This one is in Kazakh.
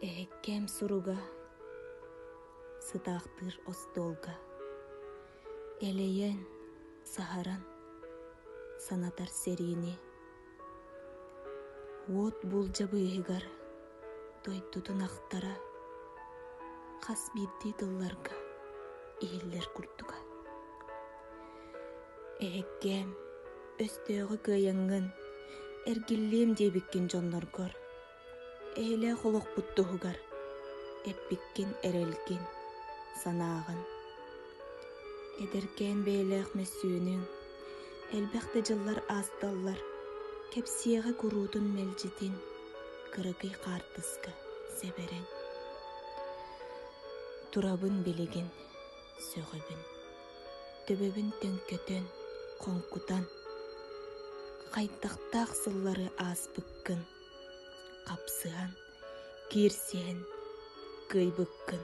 Эхеккем суруга, сытаахтыр остолга. Элейен, сахаран, санатар серини. Вот булжа быйгар, тойтутун ахтара. Хас бидди тылларга, иһиллер куртуга. Эхеккем, өстөөгө кыйыңын, эргиллием дебиккин жонноргор. Эхеле холок буттугар, эппиккин эрелгин, санаагын. Эдеркен бейлех месүүнүн, элбэхте жыллар асталлар, кепсиеге куруутун мелжитин, кырыгый картыска себерен. Турабын билигин, сөгөбүн, төбөбүн төңкөтөн, коңкутан, кайтактаак сыллары аспыккын, капсыан, кирсен, кыйбыккын.